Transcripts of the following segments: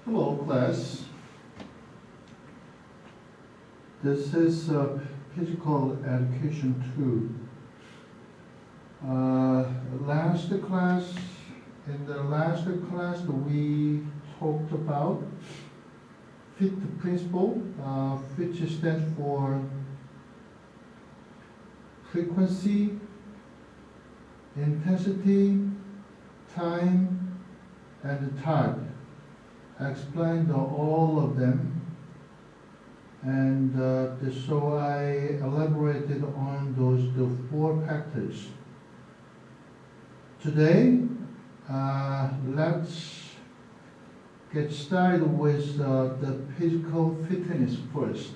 Hello, class. This is Physical Education 2. In the last class, we talked about FIT principle, which stands for frequency, intensity, time, and type. I explained all of them, and so I elaborated on the four factors. Today, let's get started with the physical fitness first.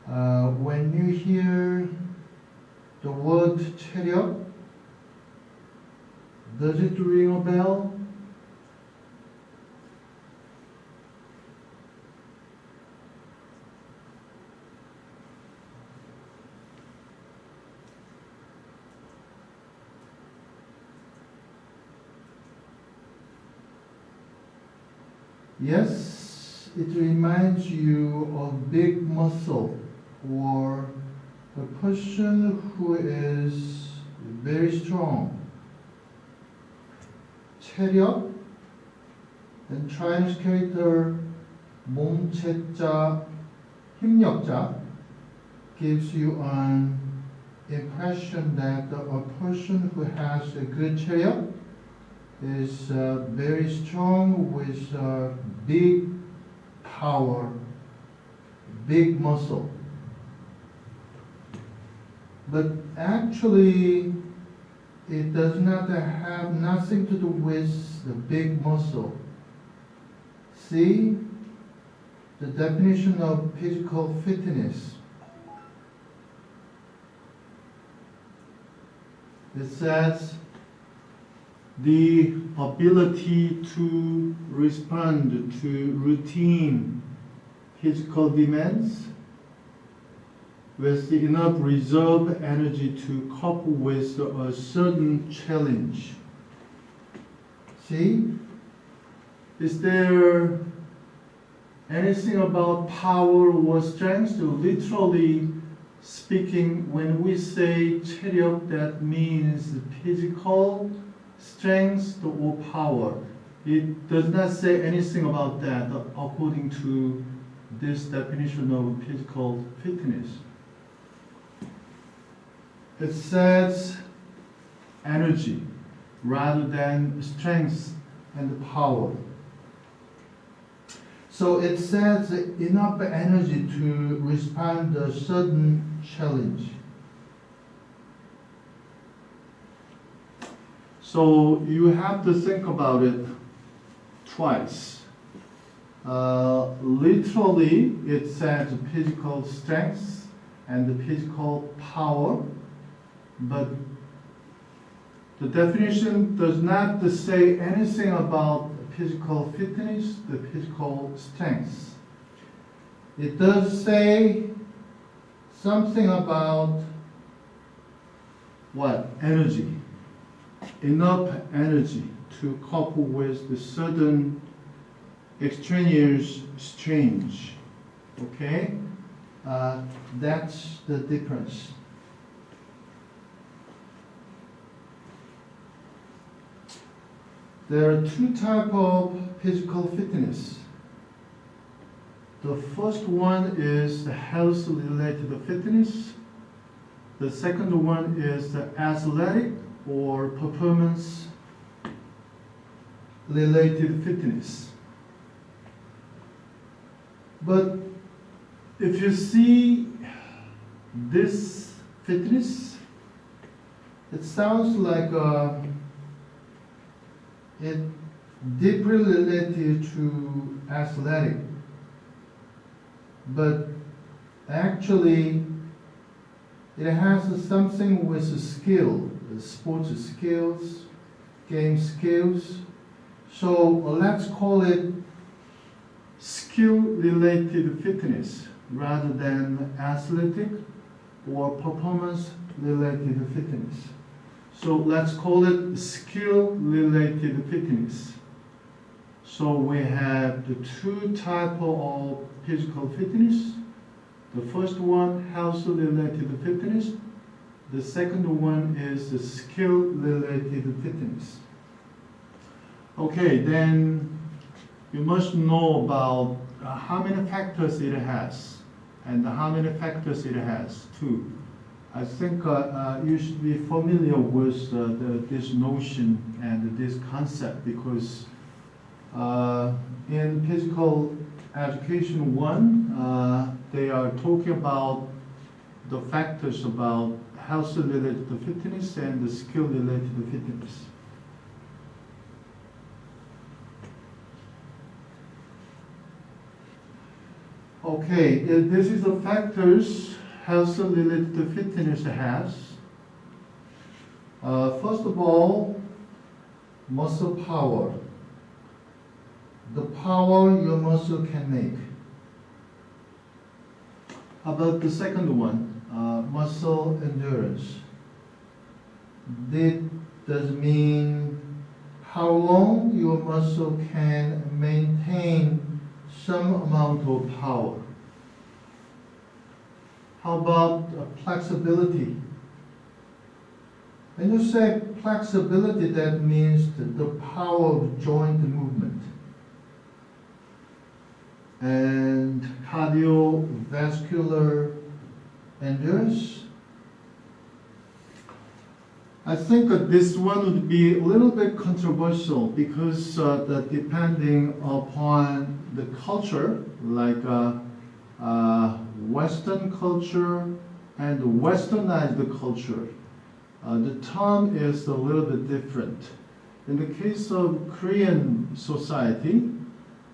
When you hear the word 체력, does it ring a bell? Yes, it reminds you of big muscle or a person who is very strong. 체력, and Chinese character 몸체자, 힘력자, gives you an impression that a person who has a good 체력 is very strong with big power, big muscle. But actually, it does not have nothing to do with the big muscle. See the definition of physical fitness. It says the ability to respond to routine physical demands with enough reserve energy to cope with a certain challenge. See? Is there anything about power or strength? Literally speaking, when we say 체력, that means physical strength or power. It does not say anything about that according to this definition of physical fitness. It says energy rather than strength and power. So it says enough energy to respond to a certain challenge. So you have to think about it twice. Literally, it says physical strength and physical power, but the definition does not say anything about physical fitness, the physical strength. It does say something about what? Energy. Enough energy to cope with the certain extraneous change. Okay? That's the difference. There are two types of physical fitness. The first one is the health-related fitness. The second one is the athletic or performance-related fitness. But if you see this fitness, it sounds like it deeply related to athletic, but actually it has something with skill, sports skills, game skills. So let's call it skill-related fitness rather than athletic or performance-related fitness. So let's call it skill-related fitness. So we have the two types of physical fitness. The first one, health-related fitness. The second one is the skill-related fitness. Okay, then you must know about how many factors it has and how many factors it has too. I think you should be familiar with this notion and this concept because in physical education 1, they are talking about the factors about health related to fitness and the skill related to fitness. Okay, this is the factors health related to fitness has. First of all, muscle power. The power your muscle can make. How about the second one? Muscle endurance. This does mean how long your muscle can maintain some amount of power. How about flexibility? When you say flexibility, that means the power of joint movement. And cardiovascular endurance. I think this one would be a little bit controversial because depending upon the culture, like Western culture and Westernized culture, the term is a little bit different. In the case of Korean society,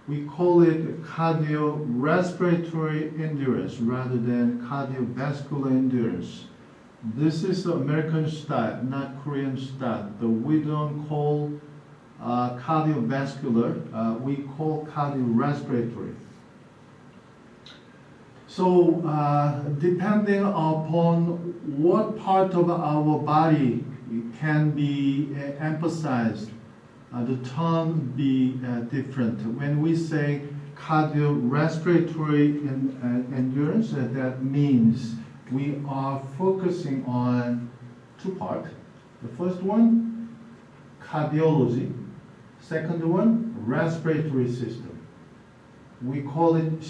we call it cardiorespiratory endurance rather than cardiovascular endurance. This is the American style, not Korean style. We don't call cardiovascular, we call cardiorespiratory. So depending upon what part of our body can be emphasized, the term be different. When we say cardiorespiratory endurance, that means we are focusing on two parts. The first one, cardiology. Second one, respiratory system. We call it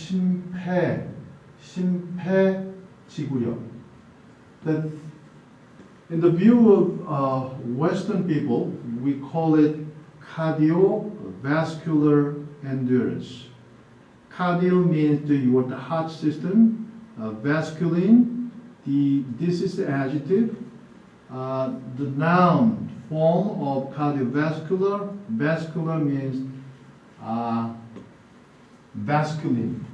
심폐지구력. That in the view of Western people, we call it cardiovascular endurance. Cardio means the heart system. Vasculine, this is the adjective. The noun form of cardiovascular. Vascular means vasculine.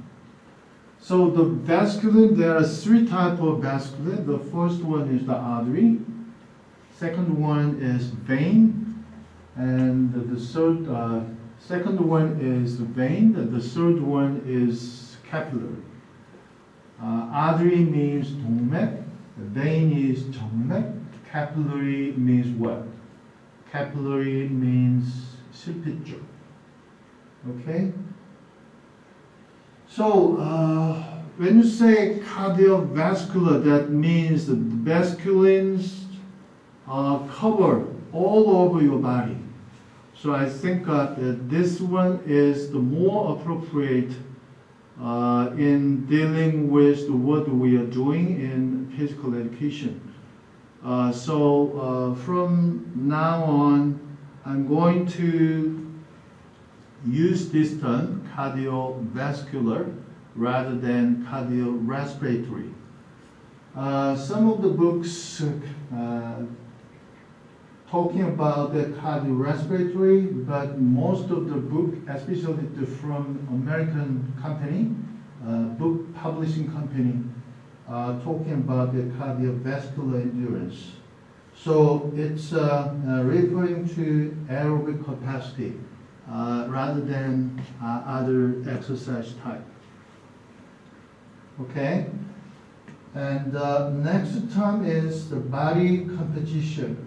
So the vasculine, there are three types of vasculine. The first one is the artery. Second one is vein. And the third, second one is the vein. The third one is capillary. Artery means 동맥. Vein is 정맥. Capillary means what? Capillary means 실핏줄. Okay? So when you say cardiovascular, that means the vasculins cover all over your body. So I think that this one is the more appropriate in dealing with what we are doing in physical education. So from now on, I'm going to use this term, cardiovascular, rather than cardiorespiratory. Some of the books talking about the cardiorespiratory, but most of the book, especially from American company, book publishing company, talking about the cardiovascular endurance. So it's referring to aerobic capacity rather than other exercise type. Okay? And next term is the body composition.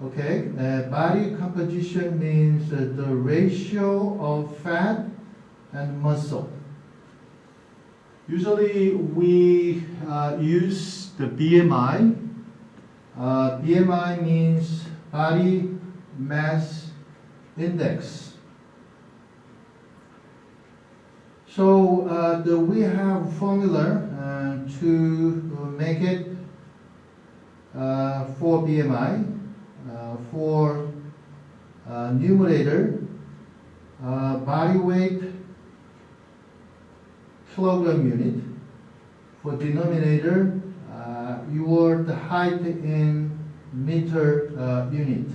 Okay, body composition means the ratio of fat and muscle. Usually we use the BMI. BMI means body mass index. So we have formula to make it for BMI. For numerator, body weight kilogram unit. For denominator, the height in meter unit.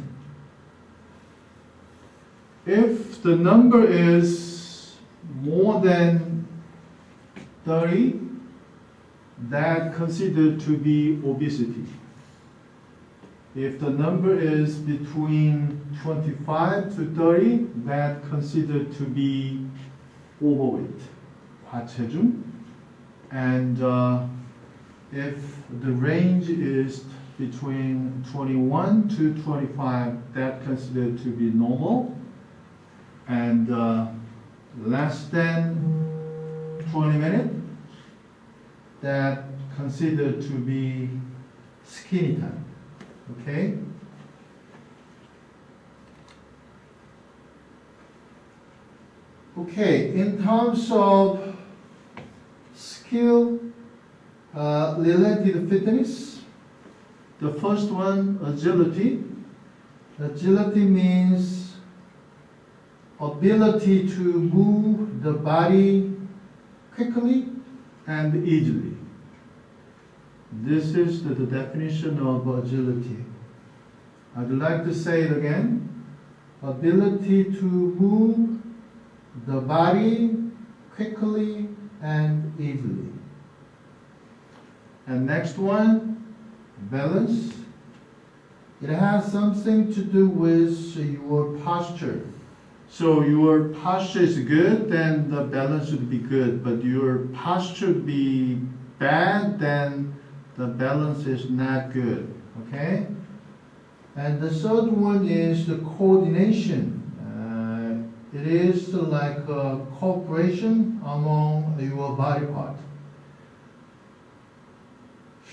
If the number is more than 30, that considered to be obesity. If the number is between 25 to 30, that considered to be overweight, 과체중. And if the range is between 21 to 25, that considered to be normal. And less than 20 minutes, that considered to be skinny time. Okay? Okay, in terms of skill related fitness, the first one, agility. Agility means ability to move the body quickly and easily. This is the definition of agility. I'd like to say it again. Ability to move the body quickly and easily. And next one, balance. It has something to do with your posture. So your posture is good, then the balance should be good. But your posture be bad, then the balance is not good. Okay? And the third one is the coordination. It is like a cooperation among your body part.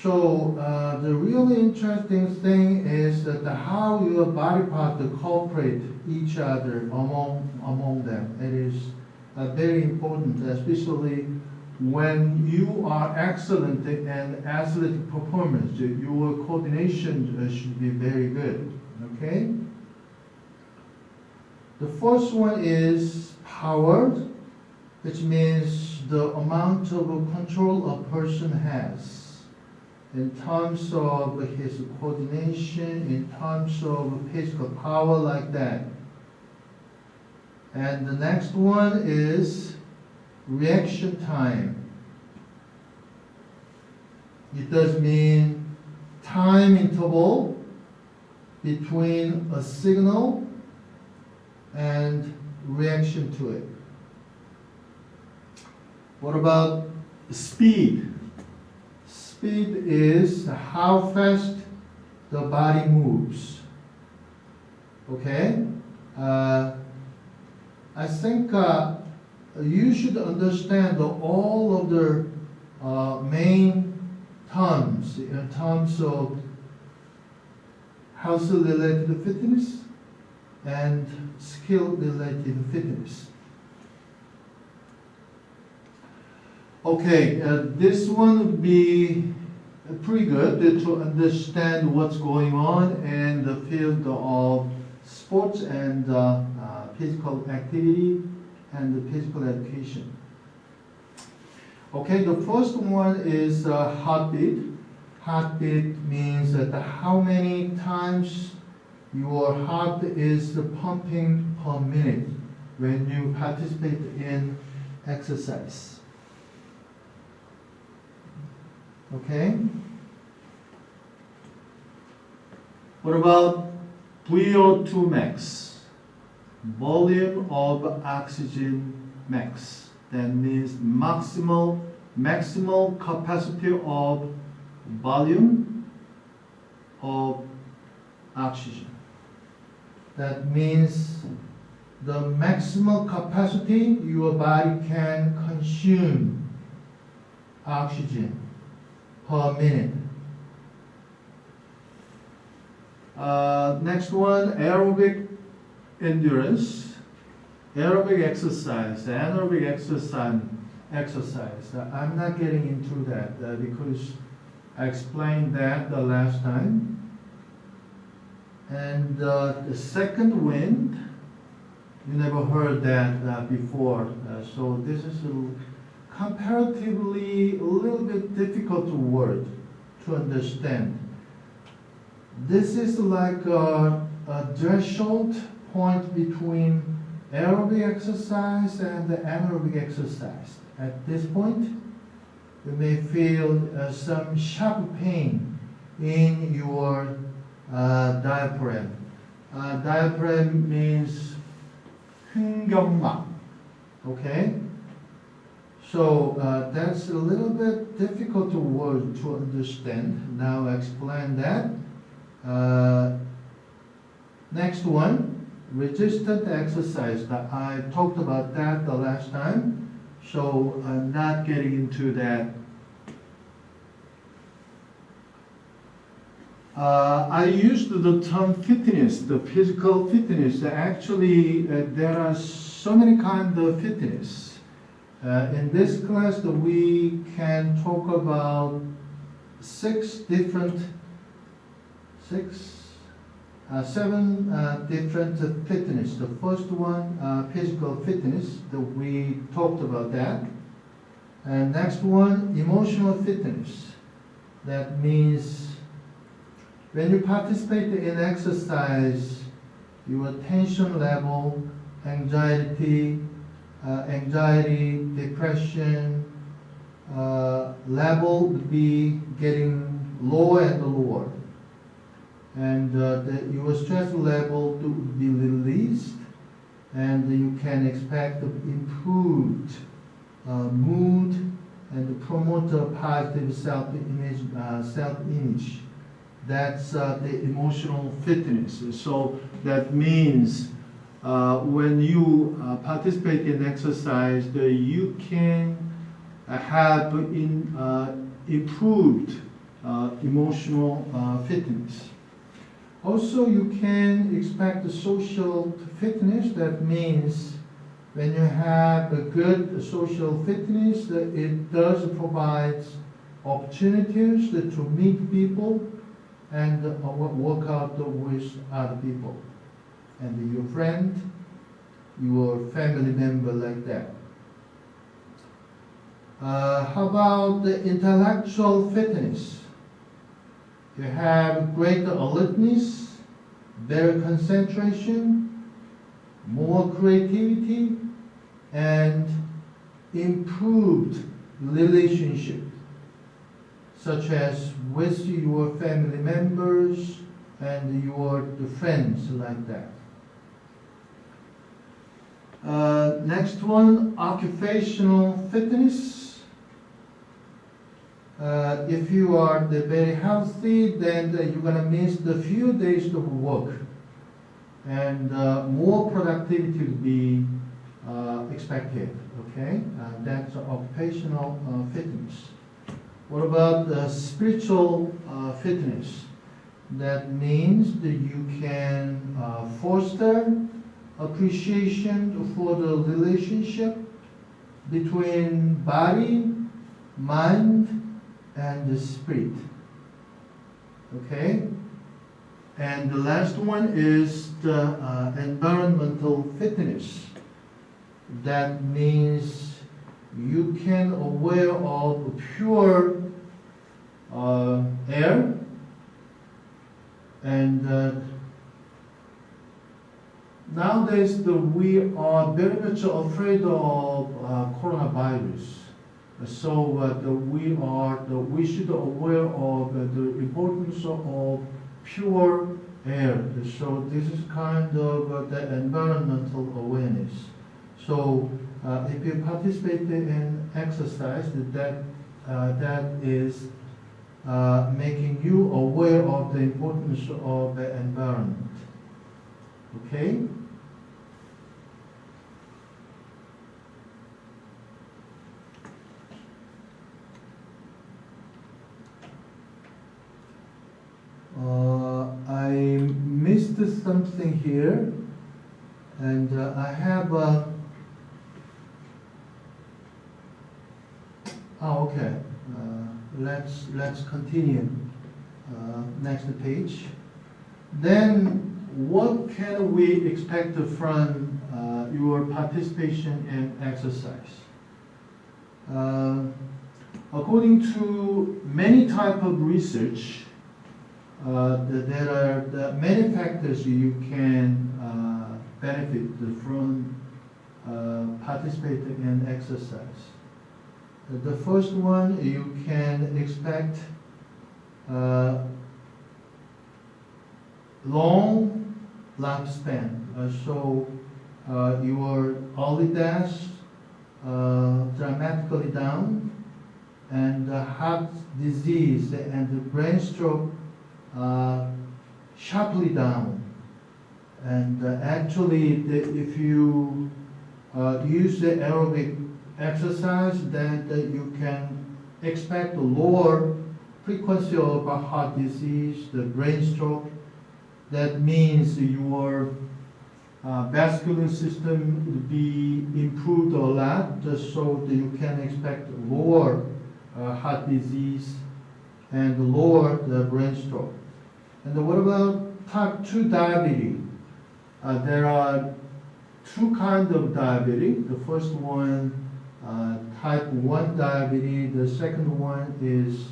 So the really interesting thing is that how your body parts cooperate each other among them. It is very important, especially when you are excellent in athletic performance. Your coordination should be very good. Okay. The first one is power, which means the amount of control a person has in terms of his coordination, in terms of physical power, like that. And the next one is reaction time. It does mean time interval between a signal and reaction to it. What about speed? Speed is how fast the body moves. Okay? I think you should understand all of the main terms in terms of health-related fitness and skill-related fitness. Okay, this one would be pretty good to understand what's going on in the field of sports and physical activity and the physical education. Okay, the first one is heartbeat. Heartbeat means that how many times your heart is pumping per minute when you participate in exercise. Okay? What about VO2 max? Volume of oxygen max. That means maximal capacity of volume of oxygen. That means the maximum capacity your body can consume oxygen per minute. Next one, aerobic endurance. Aerobic exercise, anaerobic exercise. I'm not getting into that because I explained that the last time. And the second wind, you never heard that before. So this is comparatively a little bit difficult word to understand. This is like a threshold point between aerobic exercise and the anaerobic exercise. At this point, you may feel some sharp pain in your diaphragm. Diaphragm means 횡격막. Okay? So that's a little bit difficult word to understand. Now I'll explain that. Next one. Resistant exercise. I talked about that the last time, so I'm not getting into that. I used the term fitness, the physical fitness. Actually, there are so many kinds of fitness. In this class, we can talk about seven different fitness. The first one, physical fitness, we talked about that. And next one, emotional fitness. That means when you participate in exercise, your tension level, anxiety, depression level would be getting lower and lower. And your stress level to be released, and you can expect improved mood and promote a positive self-image. That's the emotional fitness. So that means when you participate in exercise, you can have improved emotional fitness. Also, you can expect the social fitness. That means when you have a good social fitness, it does provide opportunities to meet people and work out with other people. And your friend, your family member like that. How about the intellectual fitness? You have greater alertness, better concentration, more creativity, and improved relationship, such as with your family members and your friends like that. Next one, occupational fitness. If you are very healthy, then you're going to miss the few days of work, and more productivity will be expected. Okay, that's occupational fitness. What about the spiritual fitness? That means that you can foster appreciation for the relationship between body, mind, and the spirit. Okay? And the last one is the environmental fitness. That means you can aware of pure air, and nowadays we are very much afraid of coronavirus. So we should aware of the importance of pure air. So this is kind of the environmental awareness. So if you participate in exercise, that is making you aware of the importance of the environment. Okay? I missed something here, and I have okay. Let's continue. Next page. Then, what can we expect from your participation in exercise? According to many type of research, there are many factors you can benefit from participating in exercise. The first one, you can expect long lifespan. So your early death dramatically down, and heart disease and brain stroke sharply down. And actually, if you use the aerobic exercise, then you can expect a lower frequency of heart disease, the brain stroke. That means your vascular system will be improved a lot, so that you can expect lower heart disease and lower the brain stroke. And what about type 2 diabetes? There are two kinds of diabetes. The first one, type 1 diabetes. The second one is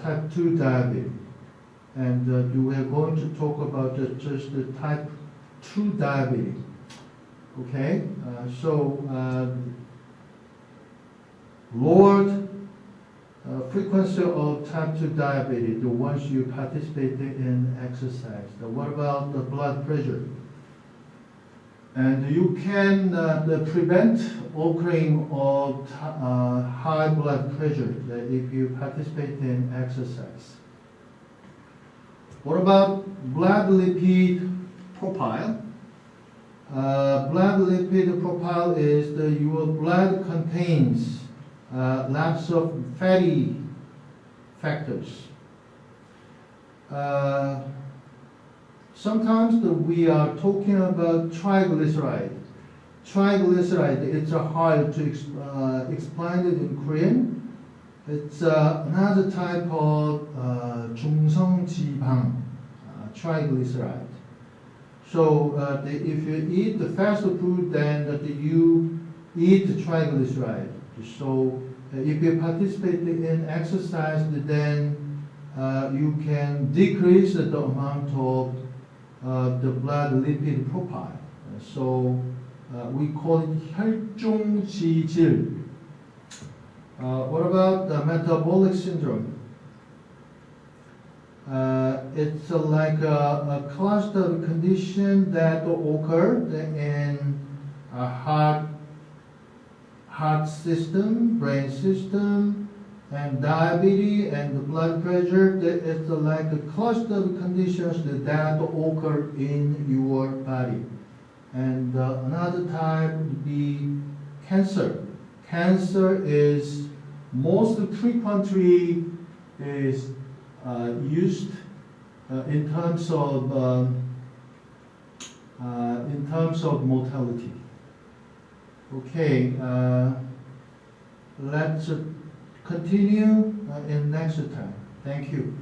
type 2 diabetes. And we are going to talk about just the type 2 diabetes. Okay, lowered frequency of type 2 diabetes once you participate in exercise. What about the blood pressure? And you can prevent occurring of high blood pressure if you participate in exercise. What about blood lipid profile? Blood lipid profile is your blood contains lots of fatty factors. Sometimes we are talking about triglyceride. Triglyceride, it's hard to explain it in Korean. It's another type of 중성지방, triglyceride. So if you eat the fast food, then you eat the triglyceride. So if you participate in exercise, then you can decrease the amount of the blood lipid profile. So we call it 혈중지질. What about the metabolic syndrome? It's like a cluster of condition that occur in heart system, brain system, and diabetes and the blood pressure. It's like a cluster of conditions that occur in your body. And another type would be cancer. Cancer is most frequently is used in terms of mortality. Okay, let's continue in next time. Thank you.